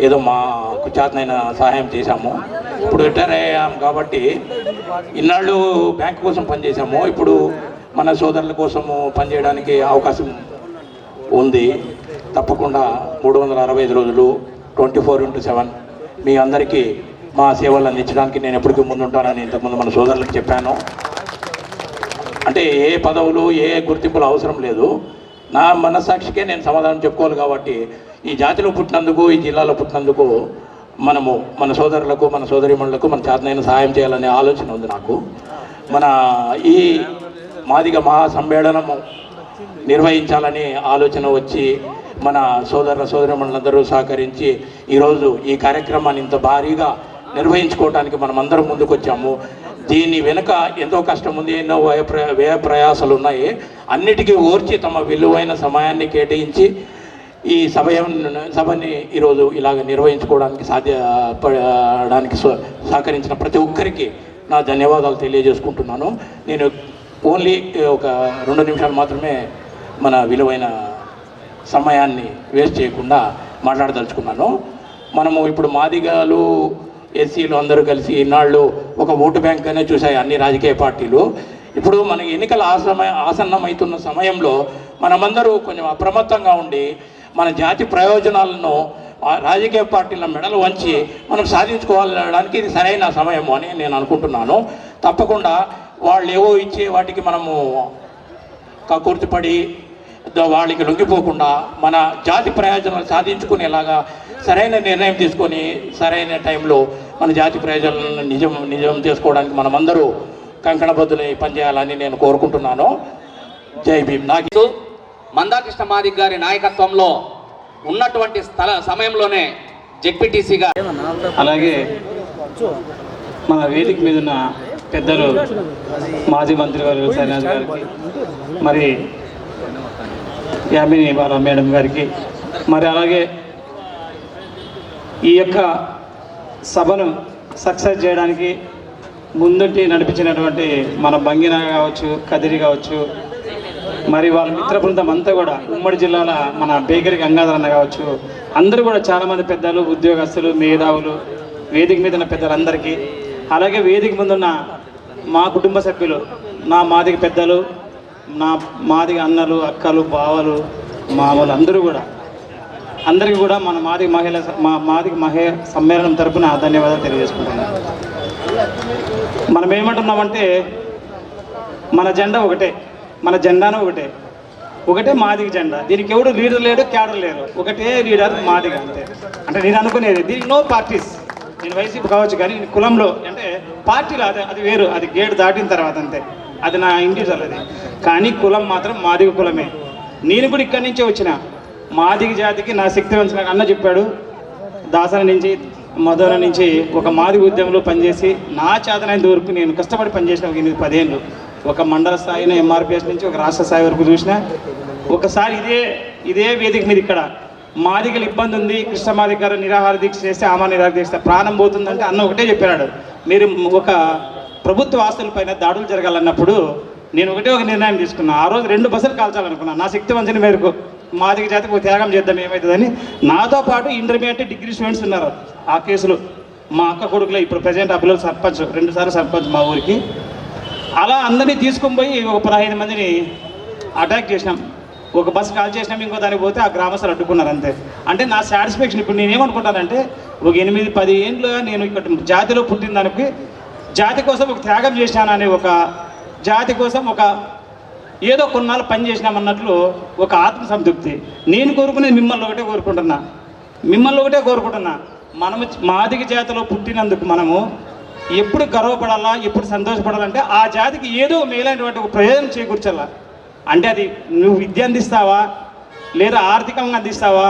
ఏదో మాకు చేతనైన సహాయం చేశాము. ఇప్పుడు రిటైర్ అయ్యాం కాబట్టి ఇన్నాళ్ళు బ్యాంకు కోసం పనిచేసాము, ఇప్పుడు మన సోదరుల కోసము పనిచేయడానికి అవకాశం ఉంది. తప్పకుండా 365 రోజులు 24/7 మీ అందరికీ మా సేవలు అందించడానికి నేను ఎప్పటికీ ముందుంటానని ఇంతకుముందు మన సోదరులకు చెప్పాను. అంటే ఏ పదవులు ఏ గుర్తింపులు అవసరం లేదు, నా మనస్సాక్షికే నేను సమాధానం చెప్పుకోవాలి. కాబట్టి ఈ జాతిలో పుట్టినందుకు, ఈ జిల్లాలో పుట్టినందుకు మనము మన సోదరులకు, మన సోదరిమణులకు మన చేతనైన సహాయం చేయాలనే ఆలోచన ఉంది నాకు. మన ఈ మాదిగ మహాసమ్మేళనము నిర్వహించాలని ఆలోచన వచ్చి మన సోదరిమణులందరూ సహకరించి ఈరోజు ఈ కార్యక్రమాన్ని ఇంత భారీగా నిర్వహించుకోవడానికి మనం అందరం ముందుకు వచ్చాము. దీని వెనుక ఎంతో కష్టం ఉంది, ఎన్నో వ్యయ ప్రయాసాలు ఉన్నాయి. అన్నిటికీ ఓర్చి తమ విలువైన సమయాన్ని కేటాయించి ఈ సభని ఈరోజు ఇలాగ నిర్వహించుకోవడానికి సాధ్యపడడానికి సహకరించిన ప్రతి ఒక్కరికి నా ధన్యవాదాలు తెలియజేసుకుంటున్నాను. నేను ఓన్లీ ఒక 2 నిమిషాలు మాత్రమే మన విలువైన సమయాన్ని వేస్ట్ చేయకుండా మాట్లాడదలుచుకున్నాను. మనము ఇప్పుడు మాదిగలు, ఎస్సీలు అందరూ కలిసి ఈనాళ్ళు ఒక ఓటు బ్యాంక్ అనే చూసాయి అన్ని రాజకీయ పార్టీలు. ఇప్పుడు మనకి ఎన్నికల ఆసన్నమవుతున్న సమయంలో మనమందరూ కొంచెం అప్రమత్తంగా ఉండి మన జాతి ప్రయోజనాలను రాజకీయ పార్టీల మెడలు వంచి మనం సాధించుకోవాలడానికి ఇది సరైన సమయము అని నేను అనుకుంటున్నాను. తప్పకుండా వాళ్ళు ఏవో ఇచ్చే వాటికి మనము కకుర్తిపడి వాళ్ళకి లొంగిపోకుండా మన జాతి ప్రయోజనాలు సాధించుకునేలాగా సరైన నిర్ణయం తీసుకొని సరైన టైంలో మన జాతి ప్రయోజనాలను నిజం చేసుకోవడానికి మనమందరూ కంకణబద్దులై పనిచేయాలని నేను కోరుకుంటున్నాను. జై భీమ్. నాకు మందాకృష్ణ మాదిగ గారి నాయకత్వంలో ఉన్నటువంటి సమయంలోనే జెడ్పీటీసీగా, అలాగే మన వేదిక మీద ఉన్న పెద్దలు మాజీ మంత్రి గారు సైనాజ్ గారికి, మరి యామిని బాల మేడం గారికి, మరి అలాగే ఈ యొక్క సభను సక్సెస్ చేయడానికి ముందుంటి నడిపించినటువంటి మన బంగిన కావచ్చు, కదిరి కావచ్చు, మరి వాళ్ళ మిత్ర బృందం అంతా కూడా, ఉమ్మడి జిల్లాల మన బేకరీ గంగాధర్ అన్న కావచ్చు, అందరూ కూడా చాలామంది పెద్దలు, ఉద్యోగస్తులు, మేధావులు, వేదిక మీద ఉన్న పెద్దలందరికీ, అలాగే వేదిక ముందున్న మా కుటుంబ సభ్యులు, నా మాదిగ పెద్దలు, నా మాదిగ అన్నలు, అక్కలు, బావలు, మామలు అందరూ కూడా, అందరికీ కూడా మన మాదిగ మహిళ సమ్మేళనం తరపున ధన్యవాదాలు తెలియజేసుకుంటున్నాను. మనం ఏమంటున్నామంటే మన జెండా ఒకటే, మన జెండాను ఒకటే మాదిగ జెండా. దీనికి ఎవడు లీడర్ లేడు, క్యాడర్ లేరు, ఒకటే లీడర్ మాదిగ అంతే. అంటే నేను అనుకునేది దీనికి నో పార్టీస్. నేను వైసీపీ కావచ్చు కానీ కులంలో అంటే పార్టీలు అది వేరు, అది గేట్ దాటిన తర్వాత అంతే, అది నా ఇండివిజువల్ అది. కానీ కులం మాత్రం మాదిగ కులమే. నేను కూడా ఇక్కడి నుంచే వచ్చిన మాదిగ జాతికి నా శక్తి వంచన అన్న చెప్పాడు. దాసన నుంచి, మధుర నుంచి ఒక మాదిగ ఉద్యమంలో పనిచేసి నా చేతనైనంత వరకు నేను కష్టపడి పనిచేసిన ఒక 8-10 ఏళ్ళు, ఒక మండల స్థాయిన ఎంఆర్పిఎస్ నుంచి ఒక రాష్ట్ర స్థాయి వరకు చూసిన. ఒకసారి ఇదే వేదిక మీద ఇక్కడ మాదిగలు ఇబ్బంది ఉంది, కృష్ణ మాదిగ గారు నిరాహార దీక్ష చేస్తే, ఆమా నిరాహార దీక్ష ప్రాణం పోతుందంటే అన్న ఒకటే చెప్పాడు, మీరు ఒక ప్రభుత్వ ఆస్తులపైన దాడులు జరగాలన్నప్పుడు నేను ఒక నిర్ణయం తీసుకున్నా. ఆ రోజు 2 బస్సులు కాల్చాలనుకున్నా. నా శక్తి వంచన మేరకు మాదిగ జాతికి ఒక త్యాగం చేద్దాం ఏమవుతుందని. నాతో పాటు ఇంటర్మీడియట్, డిగ్రీ స్టూడెంట్స్ ఉన్నారు ఆ కేసులో. మా అక్క కొడుకులో ఇప్పుడు ప్రజెంట్ అభిలో సర్పంచ్, 2 సార్లు సర్పంచ్ మా ఊరికి. అలా అందరినీ తీసుకొని పోయి ఒక 15 మందిని అటాక్ చేసినాం. ఒక బస్సు కాల్ చేసినాం, ఇంకో దానికి పోతే ఆ గ్రామస్తులు అడ్డుకున్నారు అంతే. అంటే నా సాటిస్ఫాక్షన్ ఇప్పుడు నేనేమనుకుంటానంటే, ఒక 8-10 ఏళ్ళుగా నేను ఇక్కడ జాతిలో పుట్టిన దానికి, జాతి కోసం ఒక త్యాగం చేశానని, ఒక జాతి కోసం ఒక ఏదో కొన్నాళ్ళు పని చేసినామన్నట్లు ఒక ఆత్మసంతృప్తి. నేను కోరుకునేది మిమ్మల్ని ఒకటే కోరుకుంటున్నా, మనము మాదిగ జాతిలో పుట్టినందుకు మనము ఎప్పుడు గర్వపడాలా, ఎప్పుడు సంతోషపడాలంటే ఆ జాతికి ఏదో మేలైనటువంటి ఒక ప్రయోజనం చేకూర్చాలా. అంటే అది నువ్వు విద్య అందిస్తావా, లేదా ఆర్థికంగా అందిస్తావా,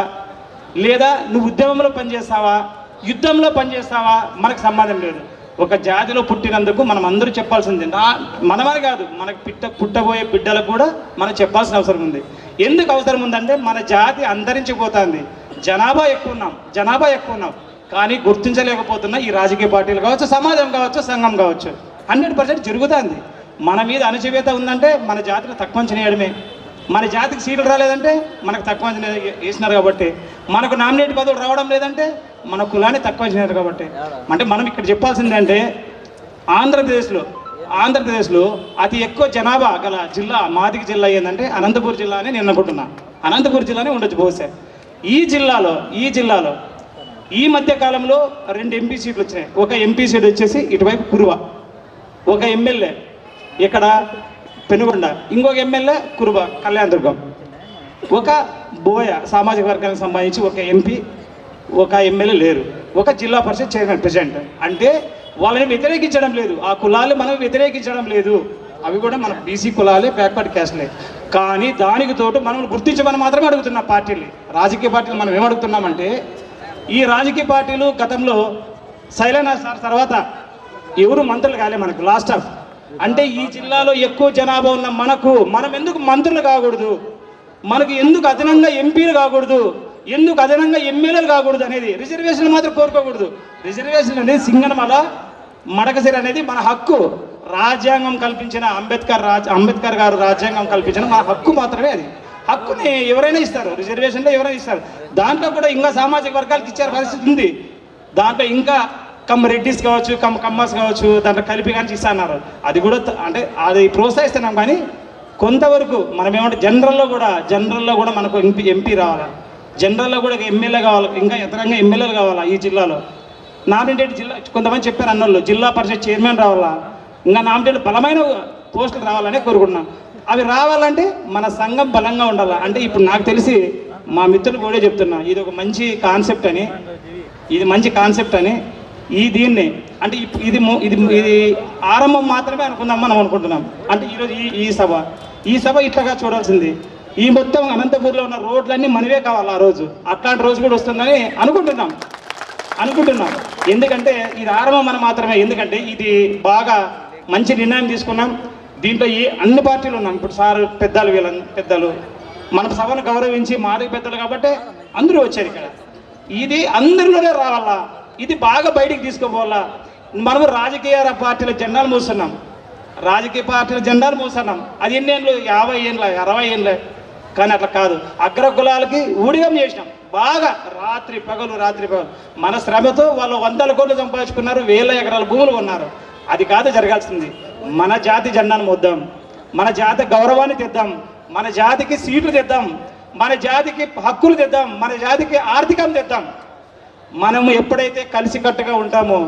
లేదా నువ్వు ఉద్యమంలో పనిచేస్తావా, యుద్ధంలో పనిచేస్తావా, మనకు సంబంధం లేదు. ఒక జాతిలో పుట్టినందుకు మనం అందరూ చెప్పాల్సింది. మనమని కాదు, మనకు పుట్టబోయే బిడ్డలకు కూడా మనం చెప్పాల్సిన అవసరం ఉంది. ఎందుకు అవసరం ఉందంటే మన జాతి అంతరించిపోతుంది. జనాభా ఎక్కువ ఉన్నాం కానీ గుర్తించలేకపోతున్న ఈ రాజకీయ పార్టీలు కావచ్చు, సమాజం కావచ్చు, సంఘం కావచ్చు 100% జరుగుతుంది. మన మీద అణచివేత ఉందంటే మన జాతిని తక్కువ అంచనా వేయడమే. మన జాతికి సీట్లు రాలేదంటే మనకు తక్కువ అంచనా వేసినారు కాబట్టి, మనకు నామినేట్ పదవులు రావడం లేదంటే మన కులాన్ని తక్కువ అంచనా కాబట్టి. అంటే మనం ఇక్కడ చెప్పాల్సింది అంటే ఆంధ్రప్రదేశ్లో అతి ఎక్కువ జనాభా గల జిల్లా మాదిగ జిల్లా ఏంటంటే అనంతపురం జిల్లా అని నేను అనుకుంటున్నా. అనంతపురం జిల్లానే ఉండొచ్చు బహుశా. ఈ జిల్లాలో ఈ మధ్య కాలంలో 2 ఎంపీ సీట్లు వచ్చినాయి. ఒక ఎంపీ సీట్ వచ్చేసి ఇటువైపు కురువ, ఒక ఎమ్మెల్యే ఇక్కడ పెనుగొండ, ఇంకొక ఎమ్మెల్యే కురువ కళ్యాణదుర్గం, ఒక బోయ సామాజిక వర్గానికి సంబంధించి ఒక ఎంపీ ఒక ఎమ్మెల్యే లేరు, ఒక జిల్లా పరిషత్ చైర్మన్ ప్రెసిడెంట్. అంటే వాళ్ళని వ్యతిరేకించడం లేదు, ఆ కులాలు మనం వ్యతిరేకించడం లేదు, అవి కూడా మన బీసీ కులాలే, బ్యాక్వర్డ్ క్యాస్ట్లే. కానీ దానికి తోడు మనం గుర్తించమని మాత్రమే అడుగుతున్నాం పార్టీలు, రాజకీయ పార్టీలు. మనం ఏమడుగుతున్నామంటే ఈ రాజకీయ పార్టీలు గతంలో శైలజ సార్ తర్వాత ఎవరు మంత్రులు కాలే మనకు లాస్ట్ ఆఫ్. అంటే ఈ జిల్లాలో ఎక్కువ జనాభా ఉన్న మనం ఎందుకు మంత్రులు కాకూడదు, మనకు ఎందుకు అదనంగా ఎంపీలు కాకూడదు, ఎందుకు అదనంగా ఎమ్మెల్యేలు కాకూడదు అనేది రిజర్వేషన్లు మాత్రం కోరుకోకూడదు. రిజర్వేషన్ అనేది సింగనమల మడకసిరి అనేది మన హక్కు. రాజ్యాంగం కల్పించిన అంబేద్కర్ గారు రాజ్యాంగం కల్పించిన మన హక్కు మాత్రమే. అది హక్కుని ఎవరైనా ఇస్తారు, రిజర్వేషన్లో ఎవరైనా ఇస్తారు. దాంట్లో కూడా ఇంకా సామాజిక వర్గాలకు ఇచ్చే పరిస్థితి ఉంది. దాంట్లో ఇంకా రెడ్డిస్ కావచ్చు, కమ్మస్ కావచ్చు, దాంట్లో కలిపి కానీ ఇస్తున్నారు. అది కూడా అంటే అది ప్రోత్సహిస్తున్నాం. కానీ కొంతవరకు మనం ఏమంటే జనరల్లో కూడా మనకు ఎంపీ రావాలా, జనరల్లో కూడా ఎమ్మెల్యే కావాలి, ఇంకా ఇతరంగా ఎమ్మెల్యేలు కావాలా. ఈ జిల్లాలో నామినేటెడ్ జిల్లా కొంతమంది చెప్పారు అన్నోళ్ళు, జిల్లా పరిషత్ చైర్మన్ రావాలా, ఇంకా నామినేటెడ్ బలమైన పోస్టులు రావాలనే కోరుకుంటున్నాం. అవి రావాలంటే మన సంఘం బలంగా ఉండాలి. అంటే ఇప్పుడు నాకు తెలిసి మా మిత్రులు కూడా చెప్తున్నా, ఇది ఒక మంచి కాన్సెప్ట్ అని, దీన్ని అంటే ఇది ఆరంభం మాత్రమే అనుకుందాం మనం అనుకుంటున్నాం. అంటే ఈరోజు ఈ సభ ఇట్లాగా చూడాల్సింది. ఈ మొత్తం అనంతపూర్లో ఉన్న రోడ్లన్నీ మనవే కావాలి ఆ రోజు. అట్లాంటి రోజు కూడా వస్తుందని అనుకుంటున్నాం. ఎందుకంటే ఇది ఆరంభం మనం మాత్రమే. ఎందుకంటే ఇది బాగా మంచి నిర్ణయం తీసుకున్నాం. దీంట్లో అన్ని పార్టీలు ఉన్నాం. ఇప్పుడు సార్ పెద్దలు మన సభను గౌరవించి మాదిగ పెద్దలు కాబట్టి అందరూ వచ్చారు ఇక్కడ. ఇది అందరిలోనే రావాలా, ఇది బాగా బయటికి తీసుకుపోవాలా. మనము రాజకీయ పార్టీల జెండాలు మోస్తున్నాం, అది ఎన్ని ఏళ్ళు, 50 ఏళ్ళ 60 ఏళ్ళే. కానీ అట్లా కాదు, అగ్ర కులాలకి ఊడిగం చేసినాం బాగా. రాత్రి పగలు మన శ్రమతో వాళ్ళు 100 కోట్లు సంపాదించుకున్నారు, 1000 ఎకరాల భూములు కొన్నారు. అది కాదు జరగాల్సింది. మన జాతి జెండాను మోద్దాం, మన జాతి గౌరవాన్ని తెద్దాం, మన జాతికి సీట్లు తెద్దాం, మన జాతికి హక్కులు తెద్దాం, మన జాతికి ఆర్థికం తెద్దాం. మనము ఎప్పుడైతే కలిసికట్టుగా ఉంటామో,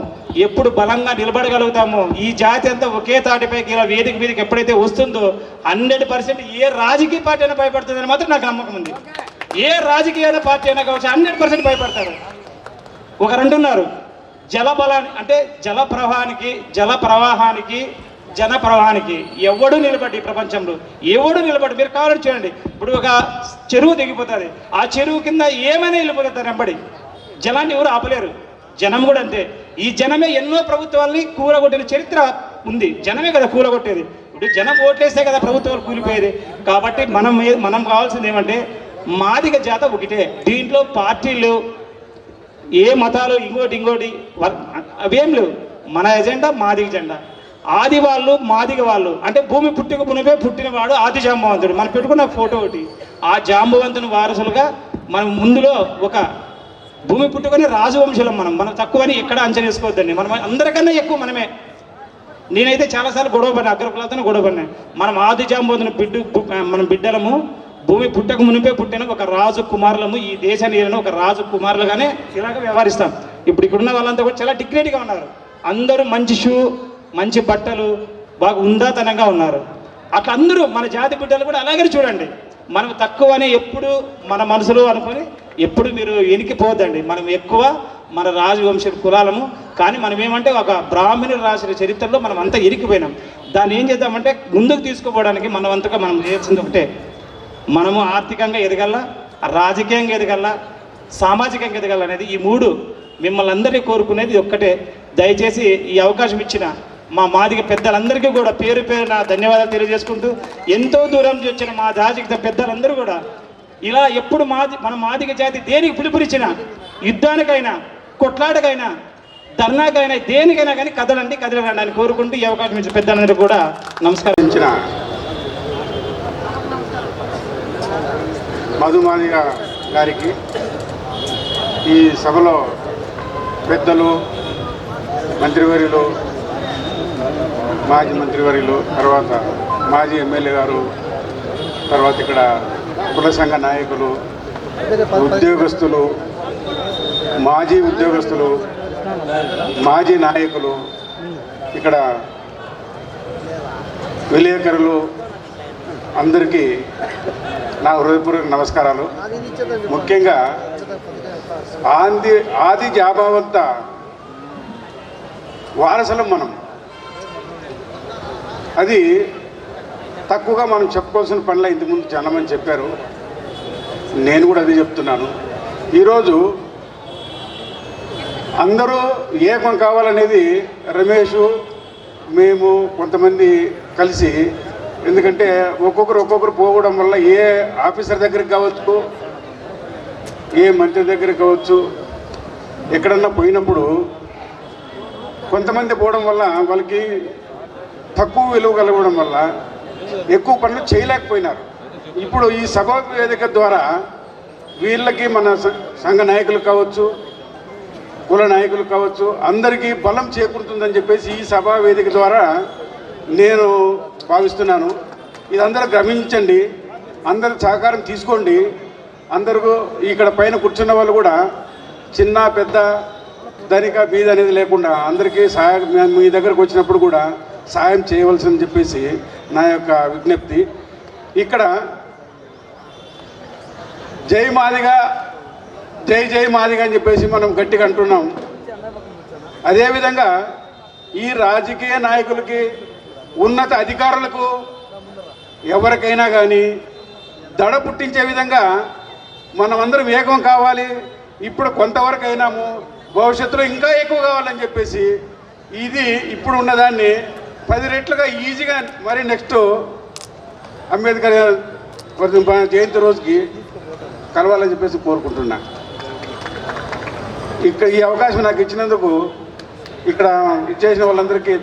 ఎప్పుడు బలంగా నిలబడగలుగుతామో, ఈ జాతి అంతా ఒకే తాటిపైకి ఇలా వేదిక మీదకి ఎప్పుడైతే వస్తుందో 100% ఏ రాజకీయ పార్టీ అయినా భయపడుతుందని మాత్రం నాకు నమ్మకం ఉంది. ఏ రాజకీయ పార్టీ అయినా కావచ్చు 100% భయపడతారు. ఒకరంటున్నారు జలబలాన్ని, అంటే జల ప్రవాహానికి ఎవడు నిలబడి, ప్రపంచంలో ఎవడు నిలబడి, మీరు కావాలని చూడండి. ఇప్పుడు ఒక చెరువు దిగిపోతుంది, ఆ చెరువు కింద ఏమైనా వెళ్ళిపోతారు వెంబడి, జలాన్ని ఎవరు ఆపలేరు. జనం కూడా అంతే. ఈ జనమే ఎన్నో ప్రభుత్వాల్ని కూలగొట్టిన చరిత్ర ఉంది. జనమే కదా కూలగొట్టేది. ఇప్పుడు జనం ఓట్లేస్తే కదా ప్రభుత్వాలు కూలిపోయేది. కాబట్టి మనం కావాల్సింది ఏమంటే మాదిగ జాత ఒకటే. దీంట్లో పార్టీలు, ఏ మతాలు, ఇంకోటి అవేం లేవు. మన ఎజెండా మాదిగ జెండా. ఆది వాళ్ళు మాదిగ వాళ్ళు అంటే భూమి పుట్టుక మునిపే పుట్టినవాడు ఆది జాంబవంతుడు. మనం పెట్టుకున్న ఫోటో ఒకటి. ఆ జాంబవంతుని వారసులుగా మనం ముందులో ఒక భూమి పుట్టుకొని రాజవంశులం. మనం తక్కువని ఎక్కడ అంచనా వేసుకోవద్దండి. మనం అందరికన్నా ఎక్కువ మనమే. నేనైతే చాలాసార్లు గొడవపడినా, అగ్రకులతో గొడవపడినా. మనం ఆది జాంబవంతుని మనం బిడ్డలము, భూమి పుట్టక మునిపే పుట్టిన ఒక రాజు కుమారులము, ఈ దేశాన్ని ఒక రాజు కుమారులుగానే ఇలాగ వ్యవహరిస్తాం. ఇక్కడున్న వాళ్ళంతా కూడా చాలా డిగ్నిటీగా ఉన్నారు. అందరూ మంచి షూ, మంచి బట్టలు, బాగా ఉందాతనంగా ఉన్నారు. అట్లా అందరూ మన జాతి బిడ్డలు కూడా అలాగే చూడండి. మనం తక్కువ అని ఎప్పుడు మన మనసులో అనుకొని ఎప్పుడు మీరు వెనికిపోద్దండి. మనం ఎక్కువ మన రాజవంశ కులాలము. కానీ మనం ఏమంటే ఒక బ్రాహ్మణులు రాసిన చరిత్రలో మనం అంతా ఇరికిపోయినాం. దాన్ని ఏం చేద్దామంటే ముందుకు తీసుకుపోవడానికి మనం అంతగా మనం చేయాల్సింది ఒకటే, మనము ఆర్థికంగా ఎదగల, రాజకీయంగా ఎదగల, సామాజికంగా ఎదగల అనేది ఈ మూడు మిమ్మల్ని అందరినీ కోరుకునేది ఒక్కటే. దయచేసి ఈ అవకాశం ఇచ్చిన మా మాదిగ పెద్దలందరికీ కూడా పేరు పేరున ధన్యవాదాలు తెలియజేసుకుంటూ, ఎంతో దూరం నుంచి వచ్చిన మా జాతిక పెద్దలందరూ కూడా ఇలా ఎప్పుడు మన మాదిగ జాతి దేనికి పిలుపునిచ్చిన, యుద్ధానికైనా, కొట్లాటకైనా, ధర్నాకైనా, దేనికైనా కానీ కదలండి అని కోరుకుంటూ ఈ అవకాశం ఇచ్చిన పెద్దలందరూ కూడా నమస్కరించిన మధుమాదిగ గారికి, ఈ సభలో పెద్దలు, మంత్రివర్యులు, మాజీ మంత్రివర్యులు, తర్వాత మాజీ ఎమ్మెల్యే గారు, తర్వాత ఇక్కడ కుల సంఘ నాయకులు, ఉద్యోగస్తులు, మాజీ ఉద్యోగస్తులు, మాజీ నాయకులు, ఇక్కడ విలేకరులు అందరికీ నా హృదయపూర్వక నమస్కారాలు. ముఖ్యంగా ఆది జాబావంత వారసులం మనం. అది తక్కువగా మనం చెప్పుకోవాల్సిన పనులు ఇంతకుముందు చాలామంది చెప్పారు, నేను కూడా అది చెప్తున్నాను. ఈరోజు అందరూ ఏకం కావాలనేది రమేష్, మేము కొంతమంది కలిసి, ఎందుకంటే ఒక్కొక్కరు పోవడం వల్ల ఏ ఆఫీసర్ దగ్గరికి కావచ్చు, ఏ మంత్రి దగ్గరికి కావచ్చు, ఎక్కడన్నా పోయినప్పుడు కొంతమంది పోవడం వల్ల వాళ్ళకి తక్కువ విలువ కలగడం వల్ల ఎక్కువ పనులు చేయలేకపోయినారు. ఇప్పుడు ఈ సభా వేదిక ద్వారా వీళ్ళకి మన సంఘ నాయకులు కావచ్చు, కుల నాయకులు కావచ్చు, అందరికీ బలం చేకూరుతుందని చెప్పేసి ఈ సభా వేదిక ద్వారా నేను భావిస్తున్నాను. ఇది అందరూ గమనించండి, అందరూ సహకారం తీసుకోండి. అందరూ ఇక్కడ పైన కూర్చున్న వాళ్ళు కూడా చిన్న పెద్ద ధనిక బీద అనేది లేకుండా అందరికీ సహాయం, మీ దగ్గరకు వచ్చినప్పుడు కూడా సహాయం చేయవలసిందని చెప్పేసి నా యొక్క విజ్ఞప్తి. ఇక్కడ జై మాదిగ, జై జై మాదిగ అని చెప్పేసి మనం గట్టిగా అంటున్నాం. అదేవిధంగా ఈ రాజకీయ నాయకులకి, ఉన్నత అధికారులకు, ఎవరికైనా కానీ దడ పుట్టించే విధంగా మనమందరం ఏకం కావాలి. ఇప్పుడు కొంతవరకు అయినాము, భవిష్యత్తులో ఇంకా ఎక్కువ కావాలని చెప్పేసి ఇది ఇప్పుడు ఉన్నదాన్ని 10 రెట్లుగా ఈజీగా మరి నెక్స్ట్ అంబేద్కర్ జయంతి రోజుకి కలవాలని చెప్పేసి కోరుకుంటున్నా. ఇక్కడ ఈ అవకాశం నాకు ఇచ్చినందుకు ఇక్కడ ఇచ్చేసిన వాళ్ళందరికీ